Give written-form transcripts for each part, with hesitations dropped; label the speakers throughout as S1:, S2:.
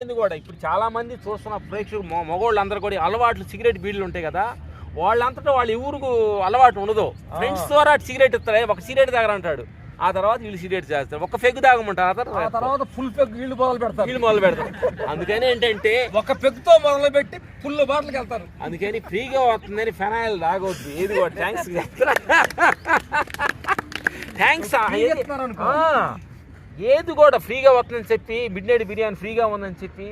S1: కూడా ఇప్పుడు చాలా మంది చూస్తున్న ప్రేక్షకులు మగవాళ్ళు అందరూ కూడా అలవాట్లు సిగరెట్ బీడీలు ఉంటాయి కదా, వాళ్ళంతటా వాళ్ళు ఎవరికి అలవాటు ఉండదు. ఫ్రెండ్స్ ద్వారా సిగరెట్ ఇస్తారు, ఒక సిగరెట్ తాగరంటాడు, ఆ తర్వాత వీళ్ళు సిగరెట్ చేస్తారు, ఒక పెగ్గు తాగమంటారు, ఆ తర్వాత
S2: ఫుల్ పెగ్ వీళ్ళు
S1: మొదలు పెడతారు. అందుకని ఏంటంటే
S2: ఒక పెగ్గుతో మొదలు పెట్టి ఫుల్ బాటిల్కి వెళ్తారు.
S1: అందుకని ఫ్రీగా వస్తుందని ఫెనాయిల్ తాగొద్దు. ఏది కూడా థ్యాంక్స్ ఏది కూడా ఫ్రీగా వస్తుందని చెప్పి మిడ్ నైట్ బిర్యానీ ఫ్రీగా ఉందని చెప్పి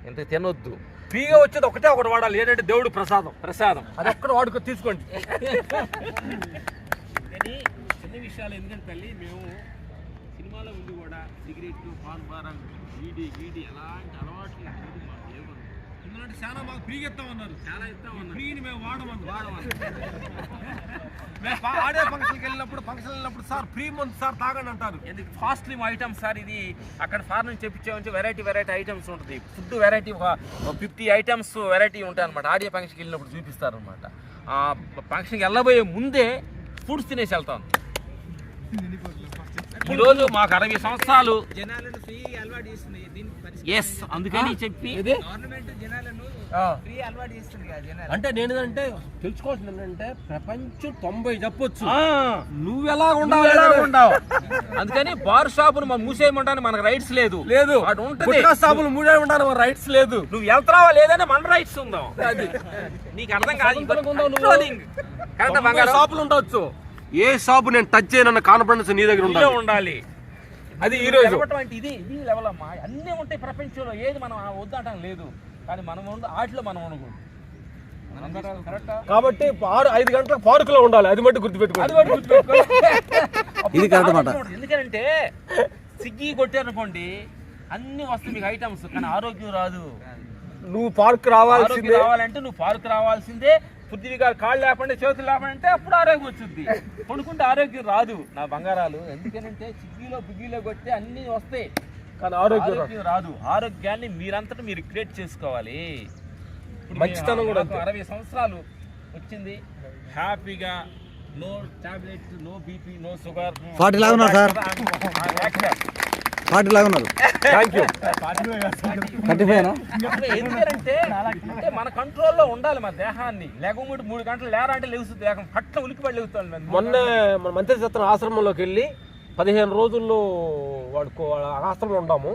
S1: ఎంత తినొద్దు.
S2: ఫ్రీగా వచ్చేది ఒకటే ఒకటి వాడాలి, ఏంటంటే దేవుడు ప్రసాదం అది ఒక్కటి వాడుకో తీసుకోండి.
S1: కానీ చిన్న విషయాలు ఎందుకంటే తల్లి, మేము సినిమాలో ఉండి కూడా సిగరెట్ పాన్ బారం గీడి ఎలాంటి అలవాట్లు
S2: ఎందుకంటే చాలా మాకు ఫ్రీగా ఇస్తామన్నారు,
S1: చాలా ఇస్తామన్నారు,
S2: ఫ్రీని మేము వాడమన్నారు. ఆడే ఫంక్షన్కి వెళ్ళినప్పుడు సార్ ఫ్రీ మంత్ సార్ తాగండి అంటారు.
S1: ఎందుకు ఫాస్ట్లీ ఐటమ్స్ సార్, ఇది అక్కడ ఫార్ నుంచి తెప్పించే వెరైటీ ఐటమ్స్ ఉంటుంది. ఫుడ్ వెరైటీ 50 ఐటమ్స్ వెరైటీ ఉంటాయి అనమాట. ఆడియో ఫంక్షన్కి వెళ్ళినప్పుడు చూపిస్తారు అనమాట. ఆ ఫంక్షన్కి వెళ్ళబోయే ముందే ఫుడ్స్ తినేసి వెళ్తాను. ఈరోజు మాకు 60 సంవత్సరాలు
S3: జనాలను ఫ్రీ అలవాటు చేస్తుంది.
S1: ఎస్, అందుకని చెప్పి
S3: గవర్నమెంట్ జనాలను ఫ్రీ అలవాటు చేస్తుంది కదా జనాలు.
S2: అంటే నేను అంటే తెలుసుకోవాల్సింది ఏంటంటే ప్రపంచం 90 చెప్పొచ్చు, నువ్వు ఎలా ఉండవు.
S1: అందుకని బార్ షాపును మనం మూసేయమంటానికి మనకు రైట్స్ లేదు. అటు ఉంటుంది,
S2: షాపులు మూడే ఉండడానికి మన రైట్స్ లేదు.
S1: నువ్వు వెళ్తావా లేదని మన రైట్స్ ఉందాం. అది నీకు అర్థం కాదు.
S2: షాపులు ఉండవచ్చు, ఏ షాపు నేను టచ్ చేయనన్న కాన్ఫిడెన్స్ నీ దగ్గర
S1: ఉండాలి.
S2: అది ఈ రోజు
S1: ఇది లెవెల్ అమ్మా. అన్నీ ఉంటాయి ప్రపంచంలో, ఏది మనం వద్దంటాం లేదు. కానీ మనం ఆటలో మనం ఉండకూడదు.
S2: కాబట్టి 5 గంటలకు పార్కులో ఉండాలి, అది మట్టి గుర్తుపెట్టుకోవాలి.
S1: ఇది కరెక్ట్. ఎందుకంటే సిగ్గి కొట్టారనుకోండి అన్ని వస్తాయి మీకు ఐటమ్స్, కానీ ఆరోగ్యం రాదు.
S2: నువ్వు పార్క్
S1: రావాలంటే నువ్వు పార్క్ రావాల్సిందే. పృథ్వీ గారు కాళ్ళు లేకుండా చేతులు లేకుండా అప్పుడు ఆరోగ్యం వచ్చింది. కొనుక్కుంటే ఆరోగ్యం రాదు నా బంగారాలు. ఎందుకనంటే బిగ్గిలో కొట్టి అన్ని వస్తాయి,
S2: కానీ ఆరోగ్యం
S1: రాదు. ఆరోగ్యాన్ని మీరంతటా మీరు క్రియేట్ చేసుకోవాలి.
S2: మంచితనం కూడా
S1: 60 సంవత్సరాలు వచ్చింది, హ్యాపీగా no tablet, no BP, no sugar.
S4: 40 లాగా ఉన్నారు సార్, 40 లాగా ఉన్నారు.
S2: Thank you.
S1: ఎందుకంటే మన కంట్రోల్లో ఉండాలి మన దేహాన్ని. లేకపోతే 3 గంటలు లేరా అంటే లేస్తుంది, లేక పట్ల ఉలికిపడి లేగుతాను.
S2: మొన్న మన మంత్రి సత్రం ఆశ్రమంలోకి వెళ్ళి 15 రోజుల్లో వాడుకో ఆశ్రమంలో ఉన్నాము.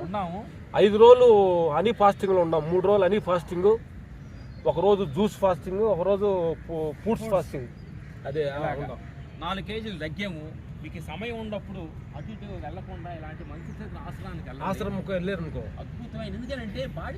S2: 5 రోజులు హనీ ఫాస్టింగ్లో ఉన్నాము. 3 రోజులు హనీ ఫాస్టింగ్, ఒక రోజు జ్యూస్ ఫాస్టింగ్, ఒక రోజు ఫ్రూట్స్ ఫాస్టింగ్. అదే
S1: 4 కేజీలు తగ్గాము. మీకు సమయం ఉన్నప్పుడు అటు ఇటు వెళ్లకుండా ఇలాంటి మంచి ఆశ్రమానికి
S2: ఆశ్రమంకి వెళ్ళారు అనుకో
S1: అద్భుతమైన. ఎందుకంటే బాడీ